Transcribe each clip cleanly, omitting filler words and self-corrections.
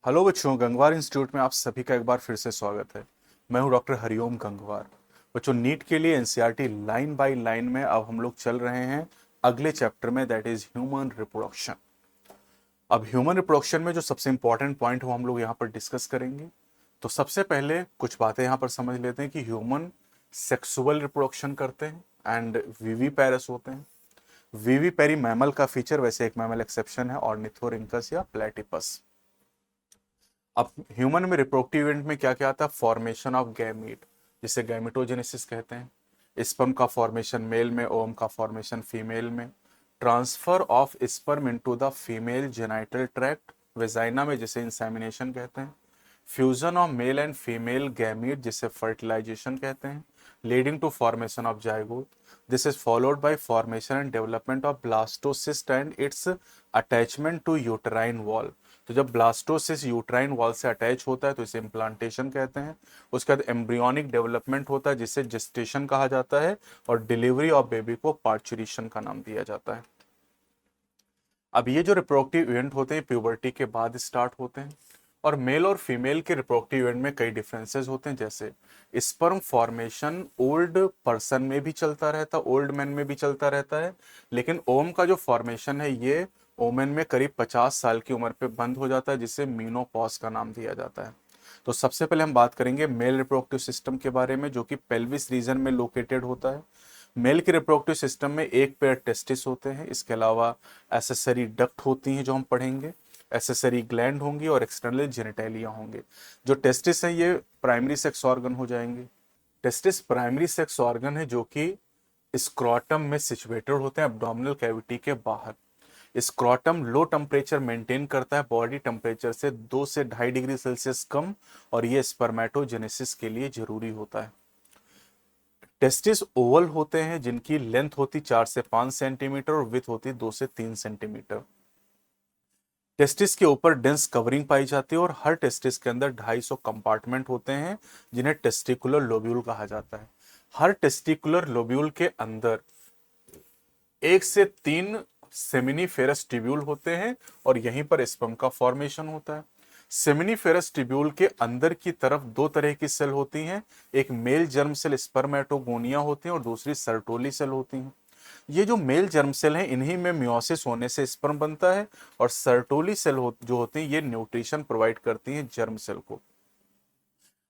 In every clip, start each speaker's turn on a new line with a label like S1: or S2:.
S1: Hello बच्चों, Gangwar institute में आप सभी का एक बार फिर से स्वागत है। मैं हूं डॉक्टर हरिओम गंगवार। बच्चों, नीट के लिए एनसीईआरटी लाइन बाय लाइन में अब हम लोग चल रहे हैं अगले चैप्टर में, दैट इज ह्यूमन रिप्रोडक्शन। अब ह्यूमन रिप्रोडक्शन में जो सबसे इंपॉर्टेंट पॉइंट हो हम लोग यहाँ पर डिस्कस करेंगे। तो सबसे पहले कुछ बातें यहाँ पर समझ लेते हैं कि ह्यूमन सेक्सुअल रिप्रोडक्शन करते हैं एंड वीवी पैरस होते हैं। वीवी पेरी मैमल का फीचर, वैसे एक मैमल एक्सेप्शन है, ऑर्निथोरिंकस या प्लेटिपस। अब ह्यूमन में रिप्रोडक्टिव इवेंट में क्या क्या आता है? फॉर्मेशन ऑफ गैमीट, जिसे गैमिटोजेनेसिस कहते हैं। स्पर्म का फॉर्मेशन मेल में, ओवम का फॉर्मेशन फीमेल में। Transfer of sperm into the female genital tract vagina में, जिसे इंसेमिनेशन कहते हैं। Fusion of male and female gamete, जिसे फर्टिलाइजेशन कहते हैं, leading to formation of zygote. This is followed by formation and development of blastocyst and its attachment to uterine wall. तो जब blastocyst uterine wall से attach होता है तो इसे इम्प्लांटेशन कहते हैं। उसके बाद एम्ब्रियोनिक डेवलपमेंट होता है, जिसे जेस्टेशन कहा जाता है, और डिलीवरी ऑफ बेबी को पार्चुरेशन का नाम दिया जाता है। अब ये जो रिप्रोडक्टिव इवेंट होते हैं प्यूबर्टी के बाद स्टार्ट होते हैं, और मेल और फीमेल के रिप्रोडक्टिव इवेंट में कई डिफरेंसेस होते हैं। जैसे स्पर्म फॉर्मेशन ओल्ड पर्सन में भी चलता रहता है, ओल्ड मैन में भी चलता रहता है, लेकिन ओम का जो फॉर्मेशन है ये ओमेन में करीब 50 साल की उम्र पे बंद हो जाता है, जिसे मीनोपॉज का नाम दिया जाता है। तो सबसे पहले हम बात करेंगे मेल रिप्रोडक्टिव सिस्टम के बारे में, जो कि पेल्विस रीजन में लोकेटेड होता है। मेल के रिप्रोडक्टिव सिस्टम में एक पेयर टेस्टिस होते हैं, इसके अलावा एसेसरी डक्ट होती हैं जो हम पढ़ेंगे, एसेसरी ग्लैंड होंगी, और एक्सटर्नल जेनिटेलिया होंगे। जो टेस्टिस हैं ये प्राइमरी सेक्स ऑर्गन हो जाएंगे। टेस्टिस प्राइमरी सेक्स ऑर्गन है जो कि स्क्रॉटम में सिचुएटेड होते हैं, एब्डोमिनल कैविटी के बाहर। स्क्रॉटम लो टेम्परेचर मेंटेन करता है बॉडी टेम्परेचर से 2 से 2.5 डिग्री सेल्सियस कम, और ये स्पर्मेटोजेनेसिस के लिए जरूरी होता है। टेस्टिस ओवल होते हैं, जिनकी लेंथ होती 4 से 5 सेंटीमीटर और विथ होती 2 से 3 सेंटीमीटर। टेस्टिस के ऊपर डेंस कवरिंग पाई जाती है, और हर टेस्टिस के अंदर 250 कंपार्टमेंट होते हैं, जिन्हें टेस्टिकुलर लोब्यूल कहा जाता है। हर टेस्टिकुलर लोब्यूल के अंदर 1 से 3 सेमिनीफेरस ट्यूब्यूल होते हैं, और यहीं पर स्पर्म का फॉर्मेशन होता है। सेमिनीफेरस ट्यूब्यूल के अंदर की तरफ 2 तरह की सेल होती हैं, एक मेल जर्म सेल स्पर्मेटोगोनिया होती है, और दूसरी सर्टोली सेल होती हैं। ये जो मेल जर्म सेल हैं इन्हीं में मियोसिस होने से स्पर्म बनता है, और सर्टोली सेल जो होती हैं ये न्यूट्रिशन प्रोवाइड करती हैं जर्म सेल को।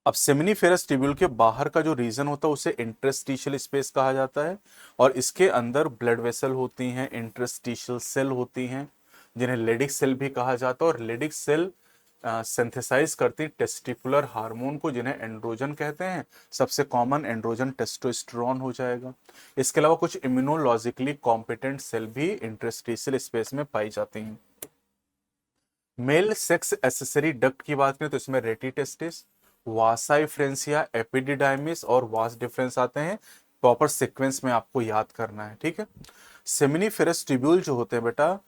S1: अब सेमिनीफेरस ट्यूब्यूल के बाहर का जो रीजन होता है उसे इंटरस्टिशियल स्पेस कहा जाता है, और इसके अंदर ब्लड वेसल होती हैं, इंटरस्टिशियल सेल होती हैं, जिन्हें लेडिक सेल भी कहा जाता है। और लेडिक सेल सिंथेसाइज करती टेस्टिकुलर हार्मोन को, जिन्हें एंड्रोजन कहते हैं। सबसे कॉमन एंड्रोजन टेस्टोस्टेरोन हो जाएगा। इसके अलावा कुछ इम्यूनोलॉजिकली कॉम्पिटेंट सेल भी इंटरस्टिशियल स्पेस में पाई जाती हैं। मेल सेक्स एसेसरी डक्ट की बात करें तो इसमें रेटिटेस्टिस, वासाई फ्रेंसिया, एपिडिडाइमिस और वास डिफरेंस आते हैं। प्रॉपर सीक्वेंस में आपको याद करना है, ठीक है। सेमिनीफेरस ट्यूब्यूल जो होते हैं बेटा,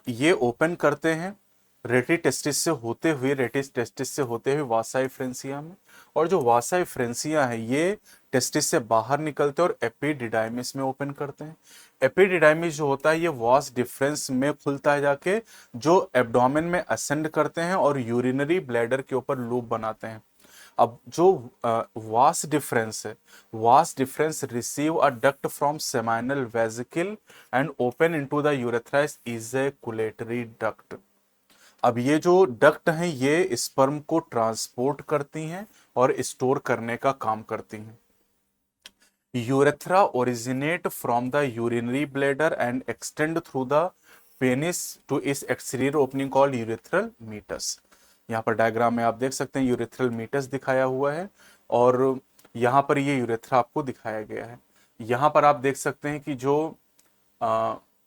S1: ये ओपन करते हैं रेटिस टेस्टिस से होते हुए वासाई फ्रेंसिया में, और जो वासाई फ्रेंसिया है ये टेस्टिस से बाहर निकलते हैं और एपिडिडाइमिस में ओपन करते हैं। एपिडिडाइमिस जो होता है ये वास डिफरेंस में खुलता है जाके, जो एब्डोमेन में असेंड करते हैं और यूरिनरी ब्लैडर के ऊपर लूप बनाते हैं। अब जो वास डिफरेंस है, vas deferens receive a duct from seminal vesicle and open into the urethra ejaculatory duct. अब ये जो डक्ट हैं ये स्पर्म को ट्रांसपोर्ट करती हैं और स्टोर करने का काम करती हैं। Urethra originate from the urinary bladder and extend through the penis to its exterior opening called urethral meatus. यहाँ पर डायग्राम में आप देख सकते हैं यूरेथ्रल मीटस दिखाया हुआ है, और यहाँ पर ये यूरेथ्रा आपको दिखाया गया है। यहाँ पर आप देख सकते हैं कि जो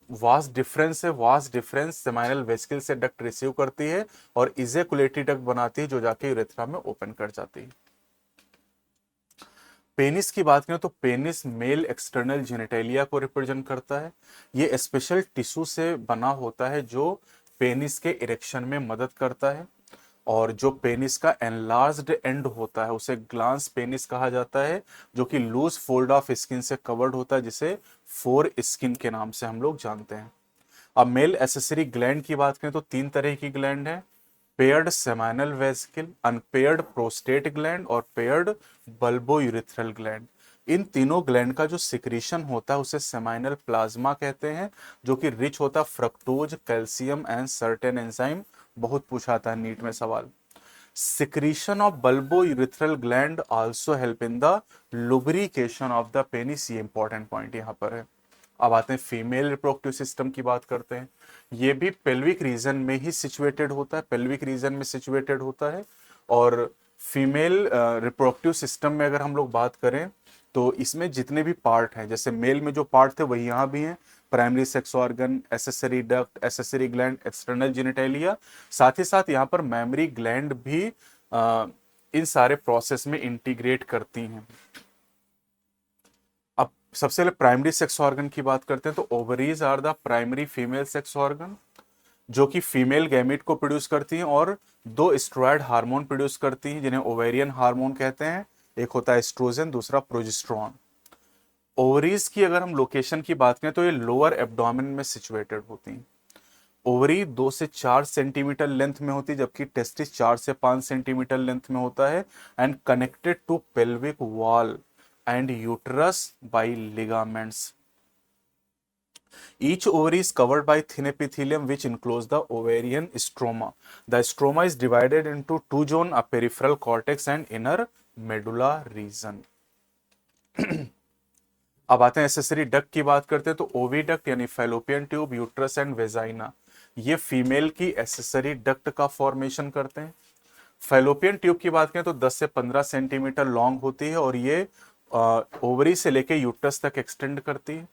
S1: वास डिफरेंस है, वास डिफरेंस सेमाइनल वेसिकल से डक्ट रिसीव करती है और इजेकुलेटरी डक्ट बनाती है, जो जाके यूरेथ्रा में ओपन कर जाती है। पेनिस की बात करें तो पेनिस मेल एक्सटर्नल जेनिटेलिया को रिप्रेजेंट करता है। ये स्पेशल टिश्यू से बना होता है जो पेनिस के इरेक्शन में मदद करता है, और जो पेनिस का एनलार्ज्ड एंड होता है उसे ग्लांस पेनिस कहा जाता है, जो कि लूज फोल्ड ऑफ स्किन से कवर्ड होता है, जिसे फोर स्किन के नाम से हम लोग जानते हैं। अब मेल एसेसरी ग्लैंड की बात करें तो 3 तरह की ग्लैंड है। Paired seminal vesicle, unpaired prostate gland और पेयर्ड बल्बोयूरेथ्रल ग्लैंड। इन तीनों ग्लैंड का जो सिक्रीशन होता है उसे सेमाइनल प्लाज्मा कहते हैं, जो कि रिच होता है fructose, calcium and certain enzyme. बहुत पूछा था नीट में सवाल। Secretion of bulbourethral gland also help in the lubrication of the penis. ये इंपॉर्टेंट पॉइंट यहां पर है। अब आते हैं फीमेल रिप्रोडक्टिव सिस्टम की बात करते हैं। ये भी पेल्विक रीजन में ही सिचुएटेड होता है, पेल्विक रीजन में सिचुएटेड होता है। और फीमेल रिप्रोडक्टिव सिस्टम में अगर हम लोग बात करें तो इसमें जितने भी पार्ट हैं, जैसे मेल में जो पार्ट थे वही यहाँ भी हैं, primary sex organ, accessory duct, accessory gland, external genitalia, साथ ही साथ यहाँ पर मेमरी ग्लैंड भी इन सारे प्रोसेस में इंटीग्रेट करती हैं। अब सबसे पहले प्राइमरी सेक्स ऑर्गन की बात करते हैं तो ovaries are the primary female sex organ, जो कि फीमेल गैमेट को प्रोड्यूस करती हैं और दो स्टेरॉयड हार्मोन प्रोड्यूस करती हैं जिन्हें ओवेरियन हार्मोन कहते हैं। एक होता है एस्ट्रोजन, दूसरा प्रोजेस्टेरॉन। ओवरीज की अगर हम लोकेशन की बात करें तो ये लोअर एब्डोमेन में सिचुएटेड होती हैं। ओवरी 2 से 4 सेंटीमीटर लेंथ में होती है, जबकि टेस्टिस 4 से 5 सेंटीमीटर लेंथ में होता है and connected to pelvic wall and uterus by ligaments. Each ovary is covered by thin epithelium which enclose the ovarian stroma. The stroma is divided into two zones, a peripheral cortex and inner medulla region. अब आते हैं accessory duct की बात करते हैं तो oviduct यानी fallopian tube, uterus and vagina, ये फीमेल की एसेसरी डक्ट का फॉर्मेशन करते हैं। फैलोपियन ट्यूब की बात करें तो 10 से 15 सेंटीमीटर लॉन्ग होती है और ये ओवरी से लेके यूट्रस तक एक्सटेंड करती है।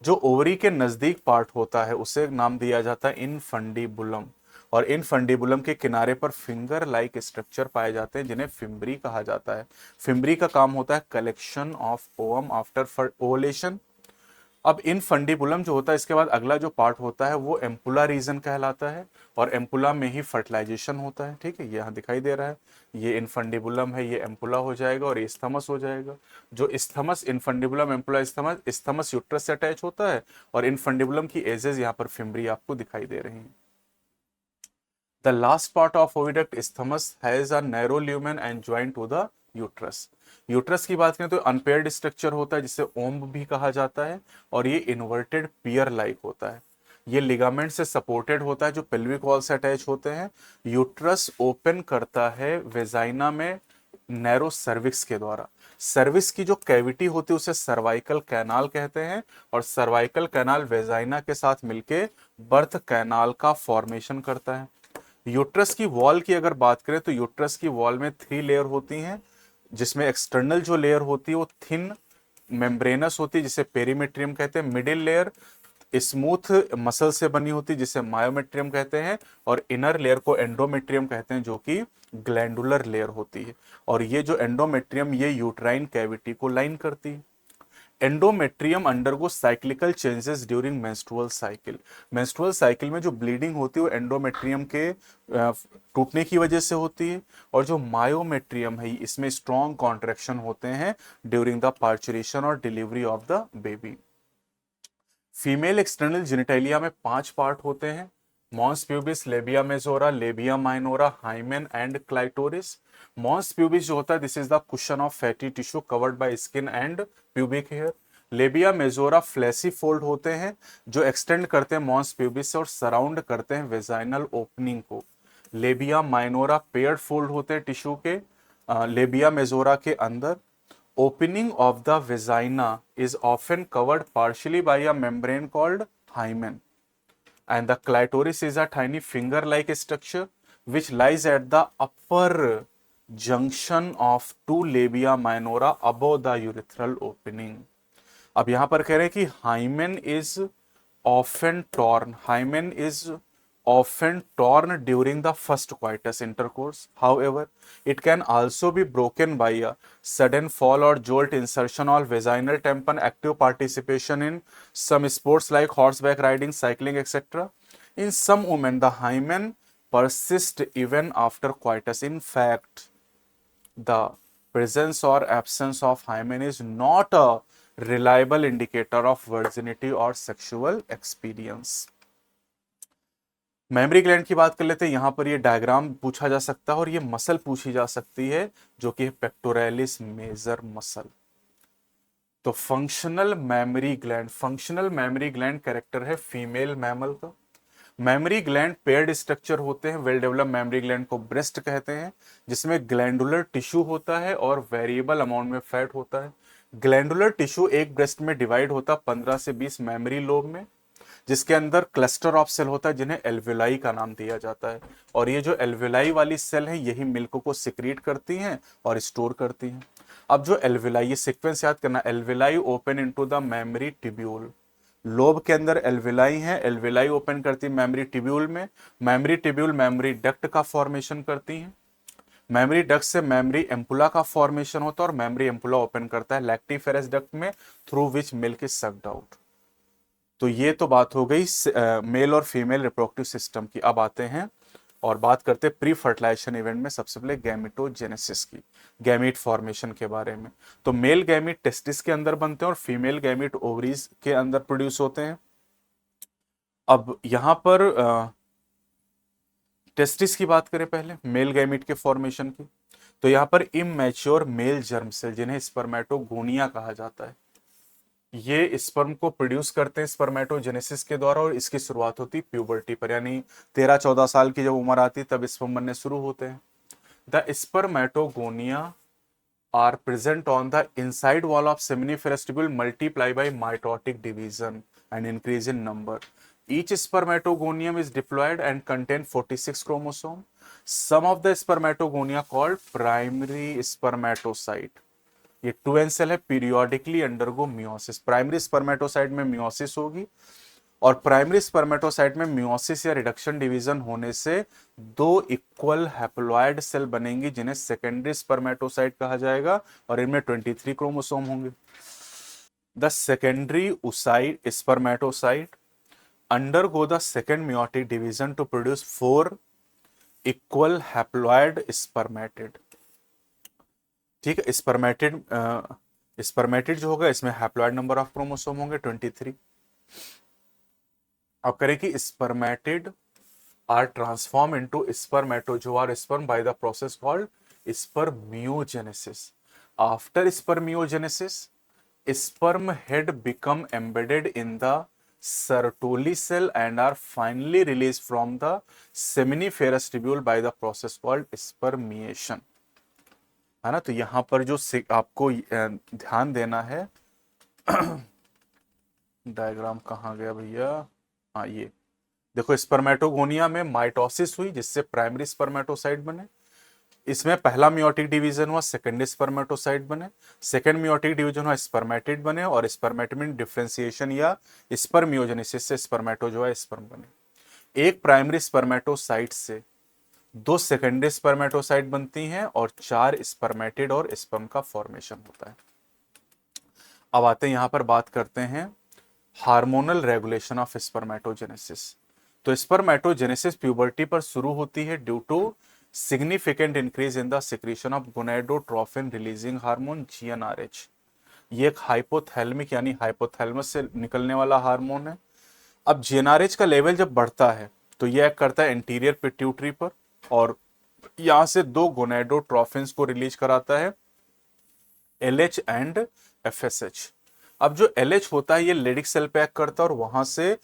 S1: जो ओवरी के नजदीक पार्ट होता है उसे नाम दिया जाता है इनफंडिबुलम, और इनफंडिबुलम के किनारे पर फिंगर लाइक स्ट्रक्चर पाए जाते हैं जिन्हें फिम्बरी कहा जाता है। फिम्बरी का काम होता है collection of ovum after ovulation. अब इनफंडिबुलम जो होता है इसके बाद अगला जो पार्ट होता है वो एम्पुला रीजन कहलाता है, और एम्पुला में ही फर्टिलाइजेशन होता है। ठीक है, ये यहाँ दिखाई दे रहा है, ये इनफंडिबुलम है, ये एम्पुला हो जाएगा और ये स्थमस हो जाएगा। जो isthmus, infundibulum, ampulla, isthmus, isthmus uterus से अटैच होता है और इनफंडिबुलम की एजेस यहाँ पर फिम्बरी आपको दिखाई दे रही हैं। The last part of oviduct isthmus has a narrow lumen and joined to the uterus. Uterus की बात करें तो अनपेयर्ड स्ट्रक्चर होता है जिसे ओम्ब भी कहा जाता है, और ये इन्वर्टेड पियर लाइक होता है। ये लिगामेंट से सपोर्टेड होता है जो पेल्विक वॉल से अटैच होते हैं। यूट्रस ओपन करता है वेजाइना में नैरो सर्विक्स के द्वारा। सर्विक्स की जो कैविटी होती है उसे सर्वाइकल कैनाल कहते हैं, और सर्वाइकल कैनाल वेजाइना के साथ मिलके बर्थ कैनाल का फॉर्मेशन करता है। यूट्रस की वॉल की अगर बात करें तो यूट्रस की वॉल में 3 लेयर होती हैं, जिसमें एक्सटर्नल जो लेयर होती है वो थिन मेम्ब्रेनस होती है जिसे पेरीमेट्रियम कहते हैं। मिडिल लेयर स्मूथ मसल से बनी होती है जिसे मायोमेट्रियम कहते हैं, और इनर लेयर को एंडोमेट्रियम कहते हैं जो कि ग्लैंडुलर लेयर होती है। और ये जो एंडोमेट्रियम ये यूट्राइन कैविटी को लाइन करती है। Endometrium undergo cyclical changes during menstrual cycle. Menstrual cycle में जो ब्लीडिंग होती है वो एंडोमेट्रियम के टूटने की वजह से होती है, और जो मायोमेट्रियम है इसमें स्ट्रॉन्ग कॉन्ट्रैक्शन होते हैं ड्यूरिंग द पार्चुरेशन और delivery of the baby. Female external genitalia में 5 पार्ट होते हैं, mons pubis, labia majora, labia minora, hymen and clitoris. Mons pubis जो होता है this is the cushion of fatty tissue covered by skin and pubic hair. Labia majora fleshy fold होते हैं जो extend करते हैं मॉन्स प्यूबिस से और सराउंड करते हैं वेजाइनल ओपनिंग को। लेबिया माइनोरा पेयर्ड फोल्ड होते हैं टिश्यू के लेबिया मेजोरा के अंदर। Opening of the vagina is often covered partially by a membrane called hymen, and the clitoris is a tiny finger-like structure which lies at the upper junction of two labia minora above the urethral opening. अब यहां पर कह रहे हैं कि hymen is often torn. Hymen is often torn during the first coitus intercourse. However, it can also be broken by a sudden fall or jolt, insertion or vaginal tampon, active participation in some sports like horseback riding, cycling, etc. In some women, the hymen persists even after coitus. In fact, the presence or absence of hymen is not a reliable indicator of virginity or sexual experience. Memory gland की बात कर लेते हैं। यहां पर ये diagram पूछा जा सकता है और ये मसल पूछी जा सकती है जो कि है पेक्टोरैलिस मेजर मसल। तो फंक्शनल मेमोरी ग्लैंड कैरेक्टर है फीमेल मैमल का। मेमोरी ग्लैंड पेयर्ड स्ट्रक्चर होते हैं। वेल डेवलप्ड मेमोरी ग्लैंड को ब्रेस्ट कहते हैं, जिसमें ग्लैंडुलर टिश्यू होता है और वेरिएबल अमाउंट में फैट होता है। ग्लैंडुलर टिश्यू एक ब्रेस्ट में डिवाइड होता है 15 से 20 मेमोरी लोब में, जिसके अंदर क्लस्टर ऑफ सेल होता है जिन्हें एल्वेलाई का नाम दिया जाता है। और ये जो एल्वेलाई वाली सेल है यही मिल्क को सिक्रीट करती हैं और स्टोर करती हैं। अब जो एल्वेलाई, ये सीक्वेंस याद करना, alveoli open into the memory tubule. Lobe के अंदर एल्वेलाई है, एल्वेलाई ओपन करती है मेमोरी ट्यूब्यूल में। मेमोरी ट्यूब्यूल मेमोरी डक्ट का फॉर्मेशन करती है। मेमोरी डक्ट से मेमोरी एम्पुला का फॉर्मेशन होता है और मेमोरी एम्पुला ओपन करता है लैक्टिफेरस डक्ट में, through which milk is sucked out. तो ये तो बात हो गई मेल और फीमेल रिप्रोडक्टिव सिस्टम की। अब आते हैं और बात करते हैं प्री फर्टिलाइजेशन इवेंट में सबसे पहले गैमेटोजेनेसिस की, गैमीट फॉर्मेशन के बारे में। तो मेल गैमीट टेस्टिस के अंदर बनते हैं और फीमेल गैमीट ओवरीज के अंदर प्रोड्यूस होते हैं। अब यहां पर टेस्टिस की बात करें पहले, मेल गैमीट के फॉर्मेशन की, तो यहां पर इमैच्योर मेल जर्म सेल जिन्हें स्पर्मेटोगोनिया कहा जाता है, ये स्पर्म को प्रोड्यूस करते हैं स्पर्मेटोजेनेसिस के द्वारा। और इसकी शुरुआत होती है प्यूबर्टी पर, यानी 13-14 साल की जब उम्र आती है तब स्पर्म बनने शुरू होते हैं। The spermatogonia are present on the inside wall of seminiferous tubule, multiply by mitotic division and increase in number. Each spermatogonium is diploid and contain 46 chromosome. Some of the spermatogonia called primary spermatocyte, ये 2n cell है, periodically undergo meiosis. Primary spermatocyte में meiosis होगी और primary spermatocyte में meiosis या reduction division होने से दो इक्वल हैप्लॉइड सेल बनेंगी जिन्हें सेकेंडरी स्पर्मेटोसाइट कहा जाएगा और इनमें 23 क्रोमोसोम होंगे। The secondary उसाइड spermatocyte undergo the second meiotic division to produce 4 equal haploid spermatid। ठीक है, स्पर्मेटिड जो होगा इसमें हैप्लॉइड नंबर ऑफ क्रोमोसोम होंगे 23। अब करें कि spermatid are transform into spermatozoa sperm by the process called spermiogenesis. After spermiogenesis sperm head become embedded in the Sertoli cell and are finally released from the seminiferous tubule by the process called spermiation। है ना, तो यहां पर जो आपको ध्यान देना है, डायग्राम कहाँ गया भैया, हाँ ये देखो, स्पर्मेटोगोनिया में माइटोसिस हुई जिससे प्राइमरी स्पर्मेटोसाइट बने। इसमें पहला मियोटिक डिवीजन हुआ, सेकेंड स्पर्मेटोसाइट बने। सेकेंड मियोटिक डिवीजन हुआ, स्पर्मेटिड बने और स्पर्मेटिड में डिफरेंशिएशन या स्पर्मियोजेनेसिस से स्पर्मेटोजोआ स्पर्म बने। एक प्राइमरी स्पर्मेटोसाइट से दो सेकेंडरी स्पर्मेटोसाइट बनती हैं और 4 स्पर्मेटिड और स्पर्म का फॉर्मेशन होता है। अब आते हैं यहां पर बात करते हैं हार्मोनल रेगुलेशन ऑफ स्पर्मेटोजेनेसिस। तो स्पर्मेटोजेनेसिस प्यूबर्टी पर शुरू होती है due to significant increase in the secretion of gonadotrophin releasing hormone GnRH। ये एक हाइपोथैलेमिक यानी हाइपोथैलेमस से निकलने वाला हार्मोन है। अब GnRH का लेवल जब बढ़ता है तो यह एक्ट करता है एंटीरियर पिट्यूटरी पर और यहां से दो गोनेडोट्रोफिन्स को रिलीज कराता है, LH एंड FSH। अब जो LH होता है ये लेडिक सेल पे एक्ट करता है और वहां से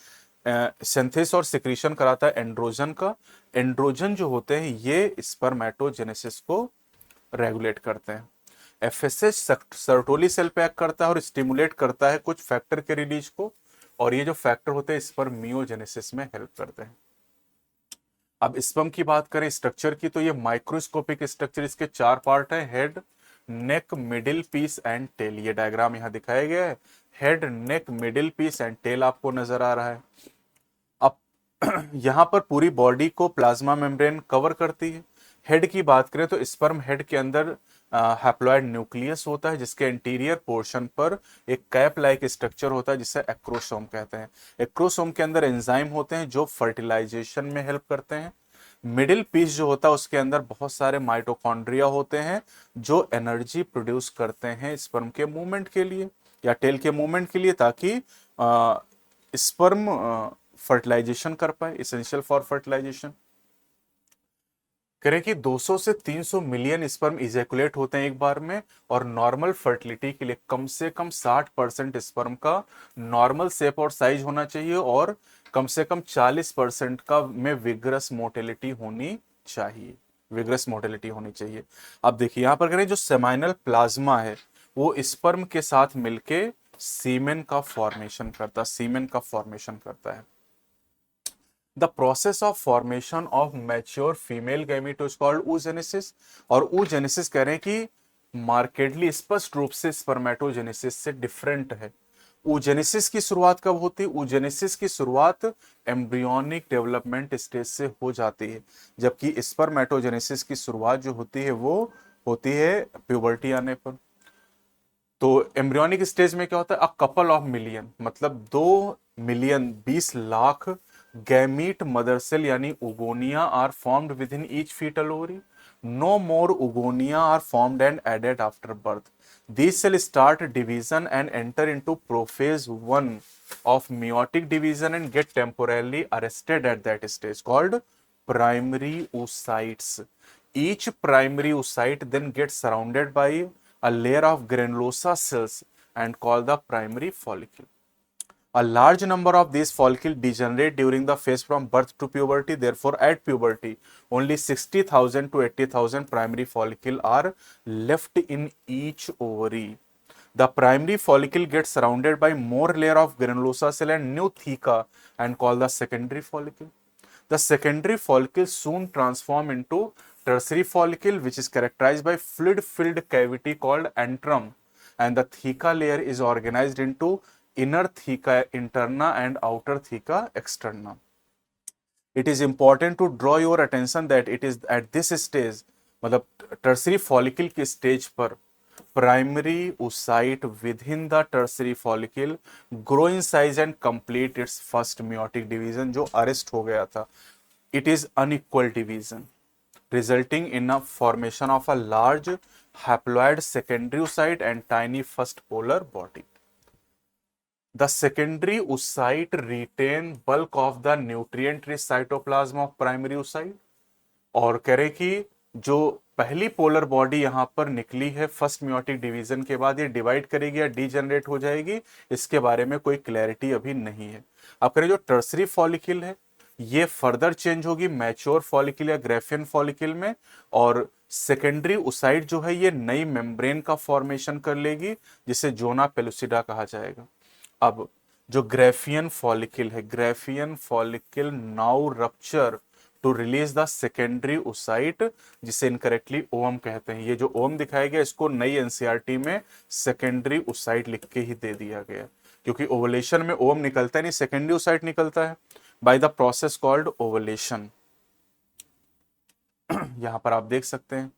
S1: सिंथेसिस और सिक्रीशन कराता है एंड्रोजन का। एंड्रोजन जो होते हैं ये स्पर्मेटोजेनेसिस को रेगुलेट करते हैं। FSH सर्टोली सेल पे एक्ट करता है और स्टिमुलेट करता है कुछ फैक्टर के रिलीज को, और ये जो फैक्टर होते हैं स्पर्मियोजेनेसिस में हेल्प करते हैं। अब स्पर्म की बात करें स्ट्रक्चर की, तो ये माइक्रोस्कोपिक स्ट्रक्चर, इसके 4 पार्ट है, head, neck, middle piece and tail. ये डायग्राम यहां दिखाया गया है, head, neck, middle piece and tail आपको नजर आ रहा है। अब यहां पर पूरी बॉडी को प्लाज्मा मेम्ब्रेन कवर करती है। हेड की बात करें तो स्पर्म हेड के अंदर हैप्लॉइड न्यूक्लियस होता है जिसके इंटीरियर पोर्शन पर एक कैप लाइक स्ट्रक्चर होता है जिसे एक्रोसोम कहते हैं। एक्रोसोम के अंदर एंजाइम होते हैं जो फर्टिलाइजेशन में हेल्प करते हैं। मिडिल पीस जो होता है उसके अंदर बहुत सारे माइटोकॉन्ड्रिया होते हैं जो एनर्जी प्रोड्यूस करते हैं स्पर्म के मूवमेंट के लिए या टेल के मूवमेंट के लिए, ताकि स्पर्म फर्टिलाइजेशन कर पाए, इसेंशियल फॉर फर्टिलाइजेशन। करें कि 200 से 300 मिलियन स्पर्म इजैकुलेट होते हैं एक बार में, और नॉर्मल फर्टिलिटी के लिए कम से कम 60% स्पर्म का नॉर्मल शेप और साइज होना चाहिए, और कम से कम 40% का में विग्रस मोटिलिटी होनी चाहिए, विग्रस मोटिलिटी होनी चाहिए। अब देखिए यहां पर करें, जो सेमाइनल प्लाज्मा है वो स्पर्म के साथ मिलके सीमेन का फॉर्मेशन करता, सीमेन का फॉर्मेशन करता है। The process of formation of mature female gamete is called oogenesis, और oogenesis कह रहे हैं कि मार्केटली स्पष्ट रूप से स्पर्मेटोजेनेसिस से डिफरेंट है। oogenesis की शुरुआत कब होती है? oogenesis की शुरुआत एम्ब्रियोनिक डेवलपमेंट स्टेज से हो जाती है, जबकि स्पर्मेटोजेनेसिस की शुरुआत जो होती है वो होती है प्यूबर्टी आने पर। तो एम्ब्रियोनिक स्टेज में क्या होता है? अ कपल ऑफ मिलियन, मतलब 2 million 20 lakh gamete mother cell यानी oogonia are formed within each fetal ovary. No more oogonia are formed and added after birth. These cells start division and enter into prophase 1 of meiotic division and get temporarily arrested at that stage, called primary oocytes. Each primary oocyte then gets surrounded by a layer of granulosa cells and called the primary follicle. A large number of these follicles degenerate during the phase from birth to puberty. Therefore, at puberty, only 60,000 to 80,000 primary follicles are left in each ovary. The primary follicle gets surrounded by more layer of granulosa cell and new theca and called the secondary follicle. The secondary follicle soon transform into tertiary follicle, which is characterized by fluid-filled cavity called antrum, and the theca layer is organized into inner theca interna and outer theca externa. It is important to draw your attention that it is at this stage, मतलब tertiary follicle के stage पर, primary oocyte within the tertiary follicle grow in size and complete its first meiotic division, जो arrest हो गया था. It is unequal division resulting in a formation of a large haploid secondary oocyte and tiny first polar body. The secondary oocyte retain bulk of the nutrient rich cytoplasm of primary oocyte. और कह रहे कि जो पहली polar body यहां पर निकली है फर्स्ट मियोटिक डिवीजन के बाद, ये डिवाइड करेगी या डीजनरेट हो जाएगी, इसके बारे में कोई क्लैरिटी अभी नहीं है। अब करें जो टर्सरी फॉलिकल है ये फर्दर चेंज होगी मैच्योर फॉलिकल या ग्रेफियन फॉलिकल में, और सेकेंडरी ओसाइट जो है ये नई मेम्ब्रेन का फॉर्मेशन कर लेगी जिसे जोना पेलुसिडा कहा जाएगा। अब जो ग्रेफियन फॉलिकल है, graafian follicle now rupture to release the secondary oocyte, जिसे इनकरेक्टली ओम कहते हैं। ये जो ओम दिखाया गया इसको नई एनसीईआरटी में सेकेंडरी ओसाइट लिख के ही दे दिया गया, क्योंकि ओवलेशन में ओम निकलता है नहीं, सेकेंडरी ओसाइट निकलता है bye the process called ovulation. यहां पर आप देख सकते हैं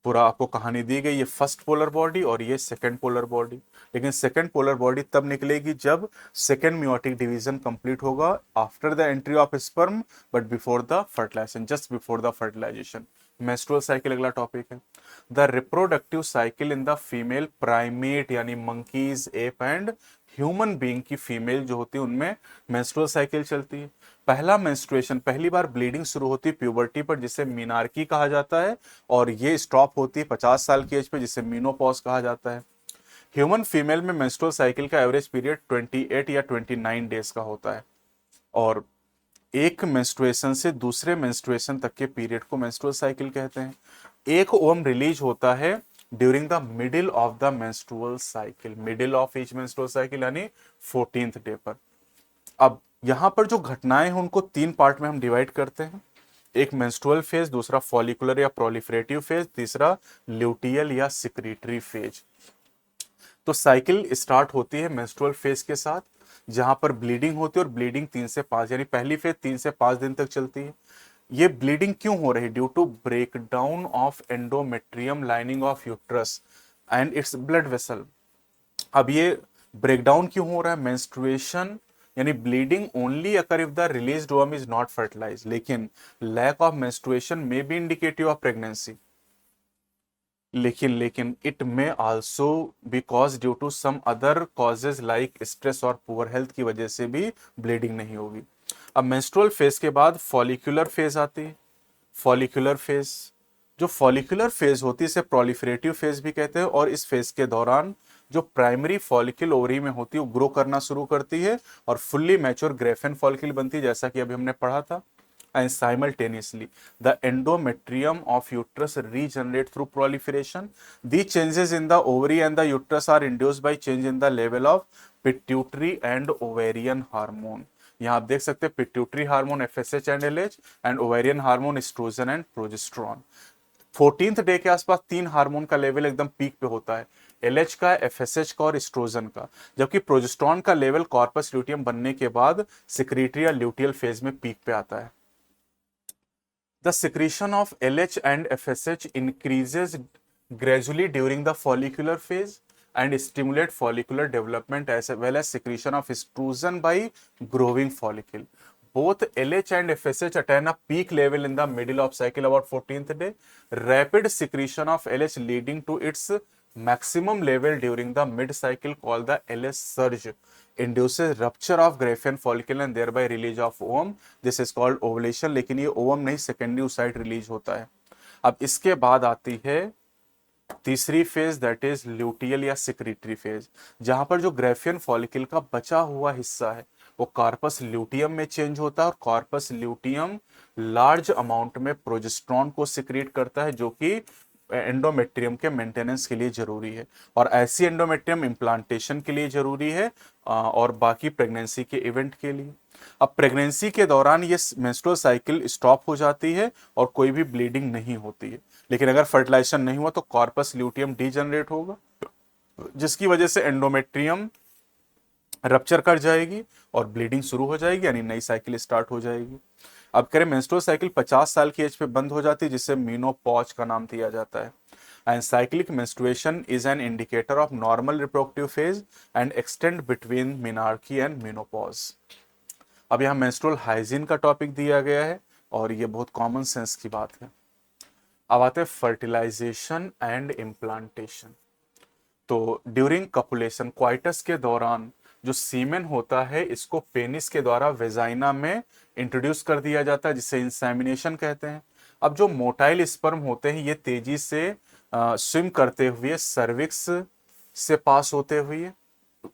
S1: पूरा आपको कहानी दी गई, ये फर्स्ट पोलर बॉडी और ये सेकंड पोलर बॉडी। लेकिन सेकंड पोलर बॉडी तब निकलेगी जब सेकंड मियोटिक डिवीजन कंप्लीट होगा after the entry of sperm but before the fertilization, just before the fertilization. Menstrual cycle अगला टॉपिक है। The reproductive cycle in the female primate यानी monkeys, ape and human being की female जो होती है उनमें menstrual cycle चलती है। पहला मेंस्ट्रुएशन, पहली बार ब्लीडिंग शुरू होती है प्यूबर्टी पर जिसे मीनार्की कहा जाता है, और ये स्टॉप होती है 50 साल की एज पे जिसे मीनोपॉज कहा जाता है। ह्यूमन फीमेल में मेंस्ट्रुअल साइकिल का एवरेज पीरियड 28 या 29 डेज का होता है, और एक मेंस्ट्रुएशन से दूसरे मेंस्ट्रुएशन तक के पीरियड को मेंस्ट्रुअल साइकिल कहते हैं। एक ओवम रिलीज होता है during the middle of the menstrual cycle, middle of each menstrual cycle यानी 14th डे पर। अब यहां पर जो घटनाएं हैं उनको 3 पार्ट में हम डिवाइड करते हैं, एक मेंस्ट्रुअल फेज, दूसरा फॉलिकुलर या प्रोलिफरेटिव फेज, तीसरा ल्यूटियल या सिक्रीटरी फेज। तो साइकिल स्टार्ट होती है मेंस्ट्रुअल फेज के साथ जहां पर ब्लीडिंग होती है, और ब्लीडिंग 3 से 5 यानी पहली फेज 3 से 5 दिन तक चलती है। ये ब्लीडिंग क्यों हो रही है? Due to breakdown of endometrium lining of uterus and its blood vessel. अब ये ब्रेकडाउन क्यों हो रहा है? मेंस्ट्रुएशन यानी bleeding only occur if the released ovum is not fertilized, लेकिन lack of menstruation may be indicative of pregnancy. लेकिन it may also be cause due to some other causes like stress और poor health की वजह से भी bleeding नहीं होगी। अब मेंस्ट्रुअल फेज के बाद फॉलिकुलर फेज आती है। फॉलिकुलर फेज, जो फॉलिकुलर फेज होती है इसे प्रोलिफरेटिव फेज भी कहते हैं, और इस फेज के दौरान जो प्राइमरी फॉलिकल ओवरी में होती है वो ग्रो करना शुरू करती है और फुल्ली मैच्योर ग्रेफेन फॉलिकल बनती है, जैसा कि अभी हमने पढ़ा था। And simultaneously the endometrium of uterus regenerate through proliferation. These changes in the ovary and the uterus are induced by change in the level of pituitary and ovarian hormone. यहाँ आप देख सकते हैं pituitary hormone FSH and LH and ovarian hormone estrogen and progesterone. 14th day के आसपास तीन hormone का level एकदम पीक पे होता है, एलएच का, एफएसएच का और एस्ट्रोजन का, जबकि प्रोजेस्टेरॉन का लेवल कॉर्पस ल्यूटियम बनने के बाद सिक्रीटरी या ल्यूटियल फेज में पीक पे आता है। The secretion of LH and FSH increases gradually during the follicular phase and stimulate follicular development as well as secretion of estrogen by growing follicle. Both LH and FSH attain a peak level in the middle of cycle about 14th day. Rapid secretion of LH leading to its maximum level during the mid cycle called the LH surge induces rupture of Graafian follicle and thereby release of ovum. This is called ovulation, लेकिन ये ovum नहीं secondary side release होता है। अब इसके बाद आती है तीसरी फेज दैट इज ल्यूटियल या सिक्रीटरी फेज, जहां पर जो ग्राफियन फॉलिकल का बचा हुआ हिस्सा है वो कार्पस ल्यूटियम में चेंज होता है और कार्पस ल्यूटियम लार्ज अमाउंट में प्रोजेस्टेरॉन को सिक्रीट करता है जो कि एंडोमेट्रियम के मेंटेनेंस के लिए जरूरी है, और ऐसी एंडोमेट्रियम इम्प्लांटेशन के लिए जरूरी है और बाकी प्रेगनेंसी के इवेंट के लिए। अब प्रेगनेंसी के दौरान ये मेंस्ट्रुअल साइकिल स्टॉप हो जाती है और कोई भी ब्लीडिंग नहीं होती है, लेकिन अगर फर्टिलाइजेशन नहीं हुआ तो कॉर्पस ल्यूटियम डीजनरेट होगा जिसकी वजह से एंडोमेट्रियम रप्चर कर जाएगी और ब्लीडिंग शुरू हो जाएगी, यानी नई साइकिल स्टार्ट हो जाएगी। अब करें मेंस्ट्रुअल साइकिल 50 साल की एज पे बंद हो जाती है जिससे मीनोपॉज का नाम दिया जाता है। And cyclic menstruation is an indicator of normal reproductive phase and extend between menarche and menopause. अब यहाँ मेंस्ट्रुअल हाइजीन का टॉपिक दिया गया है और ये बहुत कॉमन सेंस की बात है। अब आते हैं फर्टिलाइजेशन एंड इम्प्लांटेशन। तो ड्यूरिंग कपुलेशन क्वाइटस के दौरान जो सीमेन होता है इसको पेनिस के द्वारा वेजाइना में इंट्रोड्यूस कर दिया जाता है जिसे इंसेमिनेशन कहते हैं। अब जो मोटाइल स्पर्म होते हैं ये तेजी से स्विम करते हुए सर्विक्स से पास होते हुए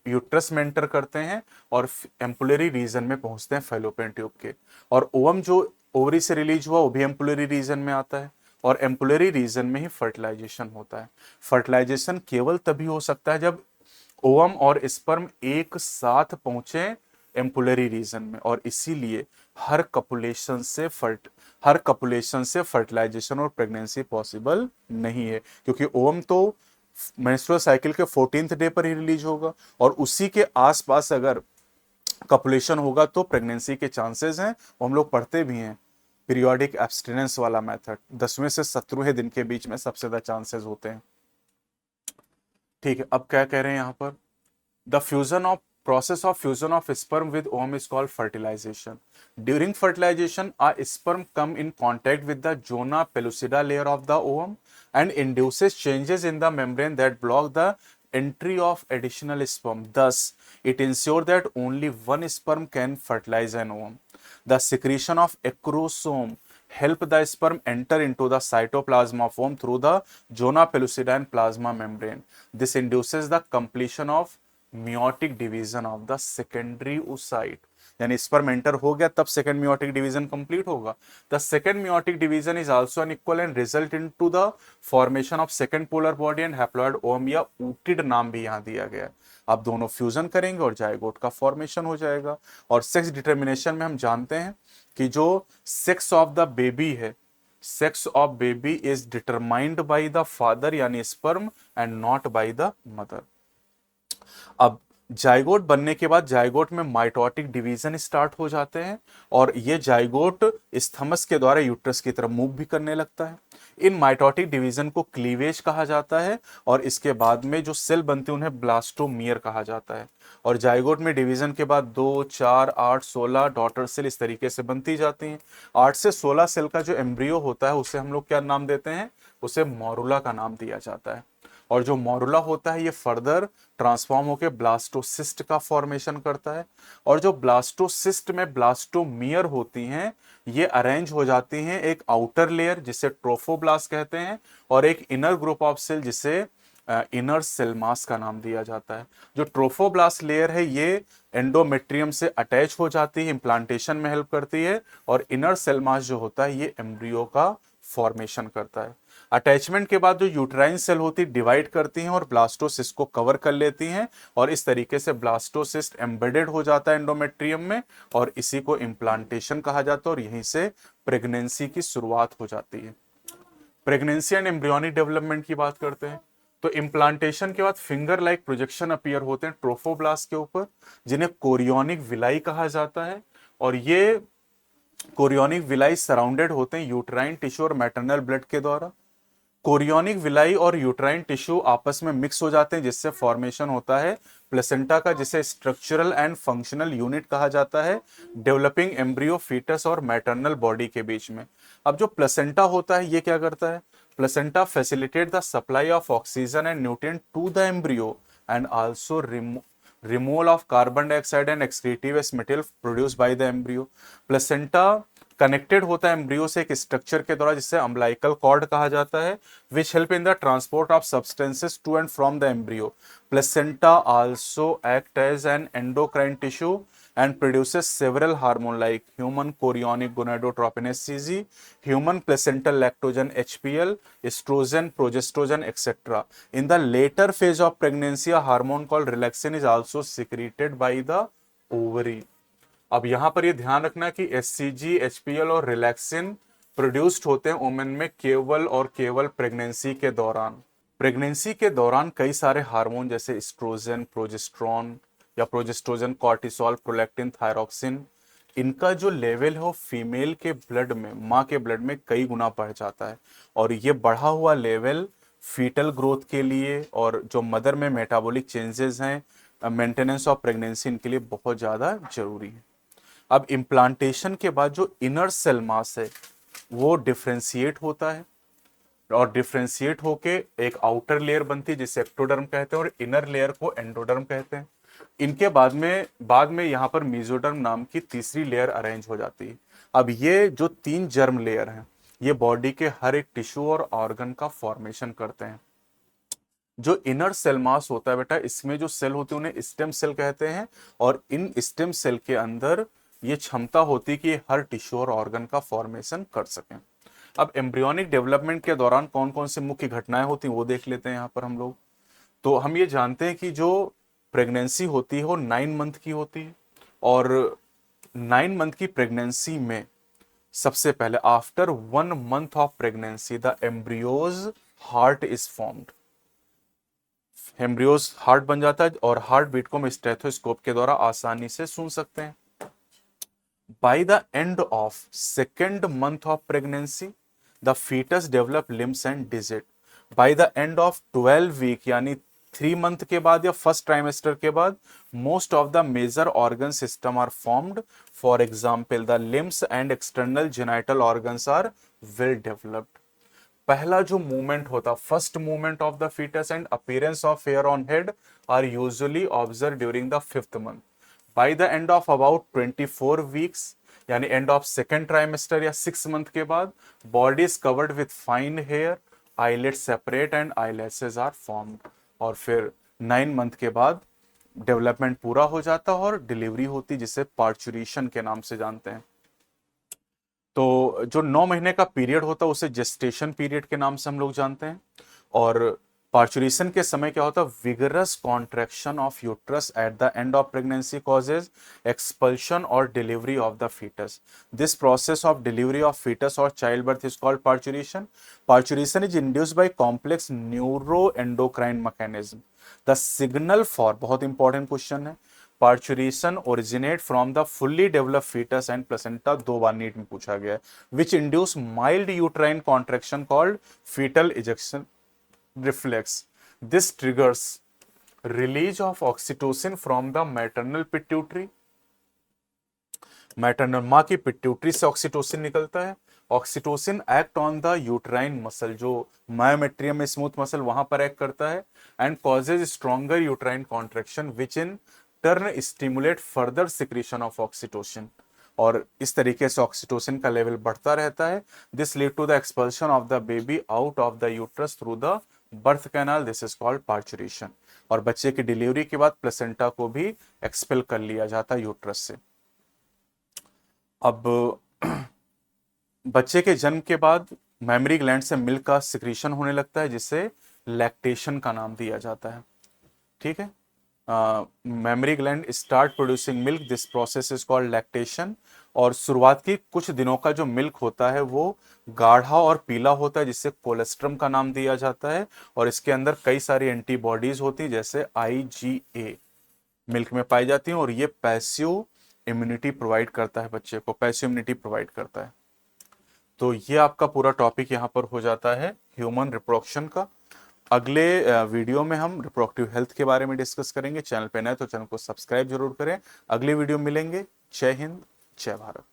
S1: यूट्रस में एंटर करते हैं और एम्पुलरी रीजन में पहुंचते हैं फैलोपियन ट्यूब के, और ओवम जो ओवरी से रिलीज हुआ वो भी एम्पुलरी रीजन में आता है और एम्पुलरी रीजन में ही फर्टिलाइजेशन होता है। फर्टिलाइजेशन केवल तभी हो सकता है जब ओवम और स्पर्म एक साथ पहुंचे एम्पुलरी रीजन में, और इसीलिए हर कपुलेशन से फर्टिलाइजेशन और प्रेगनेंसी पॉसिबल नहीं है, क्योंकि ओवम तो मेंस्ट्रुअल साइकिल के 14th डे पर ही रिलीज होगा और उसी के आसपास अगर कपुलेशन होगा तो प्रेगनेंसी के चांसेस हैं, वो हम लोग पढ़ते भी हैं पीरियोडिक एब्स्टिनेंस वाला मेथड, 10वें से 17वें दिन के बीच में सबसे ज्यादा चांसेस होते हैं। ठीक है, अब क्या कह रहे हैं यहाँ पर, the fusion of process of fusion of sperm with ovum is called fertilization. During fertilization, a sperm come in contact with the zona pellucida layer of the ovum and induces changes in the membrane that block the entry of additional sperm. Thus, it ensures that only one sperm can fertilize an ovum. The secretion of acrosome help the sperm enter into the cytoplasm of ovum through the zona pellucida and plasma membrane. This induces the completion of meiotic division of the secondary oocyte, यानी sperm enter हो गया तब second meiotic division complete होगा। The second meiotic division is also unequal and result into the formation of second polar body and haploid ovum, या ootid नाम भी यहां दिया गया। अब दोनों फ्यूजन करेंगे और जाइगोट का फॉर्मेशन हो जाएगा। और सेक्स डिटर्मिनेशन में हम जानते हैं कि जो सेक्स ऑफ द बेबी है, sex of baby is determined by the father यानी sperm and not by the mother. अब जाइगोट बनने के बाद जाइगोट में माइटोटिक डिवीजन स्टार्ट हो जाते हैं और ये जाइगोट स्थमस के द्वारा यूट्रस की तरफ मूव भी करने लगता है। इन माइटोटिक डिवीजन को क्लीवेज कहा जाता है और इसके बाद में जो सेल बनते हैं उन्हें ब्लास्टोमियर कहा जाता है। और जाइगोट में डिवीजन के बाद 2, 4, 8, 16 डॉटर सेल इस तरीके से बनती जाती हैं। 8 से 16 सेल का जो एम्ब्रियो होता है उसे हम लोग क्या नाम देते हैं, उसे मोरुला का नाम दिया जाता है। और जो मोरुला होता है ये फर्दर ट्रांसफॉर्म होकर ब्लास्टोसिस्ट का फॉर्मेशन करता है। और जो ब्लास्टोसिस्ट में ब्लास्टोमियर होती हैं ये अरेंज हो जाती हैं एक आउटर लेयर जिसे ट्रोफोब्लास्ट कहते हैं और एक इनर ग्रुप ऑफ सेल जिसे इनर सेल मास का नाम दिया जाता है। जो ट्रोफोब्लास्ट लेयर है ये एंडोमेट्रियम से अटैच हो जाती है, इम्प्लांटेशन में हेल्प करती है। और इनर सेल मास जो होता है ये एम्ब्रियो का फॉर्मेशन करता है। अटैचमेंट के बाद जो यूट्राइन सेल होती है डिवाइड करती हैं और ब्लास्टोसिस्ट को कवर कर लेती हैं और इस तरीके से ब्लास्टोसिस्ट एम्बेडेड हो जाता है एंडोमेट्रियम में और इसी को इम्प्लांटेशन कहा जाता है और यहीं से प्रेगनेंसी की शुरुआत हो जाती है। प्रेगनेंसी एंड एम्ब्रियोनिक डेवलपमेंट की बात करते हैं तो इम्प्लांटेशन के बाद फिंगर लाइक प्रोजेक्शन अपीयर होते हैं ट्रोफोब्लास्ट के ऊपर जिन्हें कोरियोनिक विलाई कहा जाता है। और ये कोरियोनिक विलाई सराउंडेड होते हैं यूट्राइन टिश्यू और मैटरनल ब्लड के द्वारा। कोरियोनिक विलाई और यूट्राइन टिश्यू आपस में मिक्स हो जाते हैं जिससे फॉर्मेशन होता है प्लेसेंटा का जिसे स्ट्रक्चरल एंड फंक्शनल यूनिट कहा जाता है डेवलपिंग एम्ब्रियो फीटस और मैटरनल बॉडी के बीच में। अब जो प्लेसेंटा होता है ये क्या करता है, placenta facilitate the supply of oxygen and nutrient to the embryo and also removal of carbon dioxide and excretious material produced by the embryo। Placenta connected होता है एम्ब्रियो से एक स्ट्रक्चर के द्वारा जिसे अम्बिलिकल कॉर्ड कहा जाता है which help in the transport of substances to and from the embryo. Placenta also act as an endocrine tissue and produces several hormone like human chorionic gonadotropin HCG, human placental lactogen HPL, estrogen, progestogen, etc. In the later phase of pregnancy, a hormone called relaxin is also secreted by the ovary। अब यहां पर ये ध्यान रखना कि HCG, HPL और relaxin produced होते हैं वुमेन में केवल और केवल प्रेगनेंसी के दौरान। प्रेगनेंसी के दौरान कई सारे हार्मोन जैसे एस्ट्रोजन, प्रोजेस्ट्रॉन या प्रोजेस्ट्रोजन, कॉर्टिसोल, प्रोलैक्टिन, थायरॉक्सिन इनका जो लेवल है वो फीमेल के ब्लड में, माँ के ब्लड में कई गुना बढ़ जाता है। और ये बढ़ा हुआ लेवल फीटल ग्रोथ के लिए और जो मदर में मेटाबॉलिक चेंजेस हैं मेंटेनेंस ऑफ प्रेगनेंसी इनके लिए बहुत ज़्यादा जरूरी है। अब इम्प्लांटेशन के बाद जो इनर सेल मास है वो डिफ्रेंशिएट होता है और डिफ्रेंशिएट होके एक आउटर लेयर बनती है जिसे एक्टोडर्म कहते हैं और इनर लेयर को एंडोडर्म कहते हैं। इनके बाद में यहाँ पर मेसोडर्म नाम की तीसरी लेयर अरेंज हो जाती है। अब ये जो 3 जर्म लेयर हैं ये बॉडी के हर एक टिश्यू और ऑर्गन का फॉर्मेशन करते हैं। जो इनर सेल मास होता है बेटा इसमें जो सेल होते हैं उन्हें स्टेम सेल कहते हैं और इन स्टेम सेल के अंदर ये क्षमता होती है कि हर टिश्यू और ऑर्गन का फॉर्मेशन कर सकें। अब एम्ब्रियोनिक डेवलपमेंट के दौरान कौन कौन सी मुख्य घटनाएं होती हैं वो देख लेते हैं यहाँ पर हम लोग। तो हम ये जानते हैं कि जो प्रेगनेंसी होती है वो 9 मंथ की होती है और 9 मंथ की प्रेगनेंसी में सबसे पहले after 1 month of pregnancy the embryos heart is formed. Embryos heart बन जाता है और हार्ट बीट को हम स्टेथोस्कोप के द्वारा आसानी से सुन सकते हैं। By the end of second month of pregnancy the foetus develop limbs and digit. By the end of 12 week यानी 3 मंथ के बाद या फर्स्ट ट्राइमेस्टर के बाद most of the major organ system are formed. For example the limbs and external genital organs are well developed. पहला जो movement होता first movement of the foetus and appearance of hair on head are usually observe during the 5th month. By the end of about 24 weeks यानी end of second trimester या 6 month के बाद body is covered with fine hair, eyelids separate and eyelashes are formed. और फिर 9 month के बाद development पूरा हो जाता है और डिलीवरी होती जिसे पार्चुरेशन के नाम से जानते हैं। तो जो 9 महीने का पीरियड होता है उसे जेस्टेशन पीरियड के नाम से हम लोग जानते हैं और पार्चुरेशन के समय क्या होता है, vigorous contraction of uterus at the end of pregnancy causes expulsion और delivery of the fetus. This process of delivery of fetus और child birth is called parturition. Parturition is induced by complex neuro endocrine mechanism. The signal for, बहुत important question है, parturition originate from the fully developed fetus and placenta, 2 बार NEET में पूछा गया है, which induce mild uterine contraction called fetal ejection reflex. This triggers release of oxytocin from the maternal pituitary. Maternal माँ की pituitary से oxytocin निकलता है. Oxytocin act on the uterine muscle, जो मायोमेट्रियम स्मूथ मसल वहां पर एक्ट करता है, and causes stronger uterine contraction which in turn stimulate further secretion of oxytocin. और इस तरीके से ऑक्सीटोसिन का लेवल बढ़ता रहता है. This lead to the expulsion of the baby out of the uterus through the birth canal. This is called parturition. और बच्चे की डिलीवरी के बाद प्लेसेंटा को भी एक्सपेल कर लिया जाता है यूट्रस से. अब बच्चे के जन्म के बाद मेमरी ग्लैंड से मिल्क का सिक्रीशन होने लगता है, जिसे लैक्टेशन का नाम दिया जाता है. ठीक है, mammary gland start producing milk, this process is called lactation. और शुरुआत की कुछ दिनों का जो मिल्क होता है वो गाढ़ा और पीला होता है, जिससे कोलेस्ट्रम का नाम दिया जाता है. और इसके अंदर कई सारी एंटीबॉडीज होती है, जैसे IgA मिल्क में पाई जाती है, और ये पैसिव इम्यूनिटी प्रोवाइड करता है, बच्चे को पैसिव इम्यूनिटी प्रोवाइड करता है. तो ये आपका पूरा टॉपिक यहाँ पर हो जाता है ह्यूमन रिप्रोडक्शन का. अगले वीडियो में हम रिप्रोडक्टिव हेल्थ के बारे में डिस्कस करेंगे. चैनल पे नए तो चैनल को सब्सक्राइब जरूर करें. अगले वीडियो मिलेंगे. जय हिंद, जय भारत.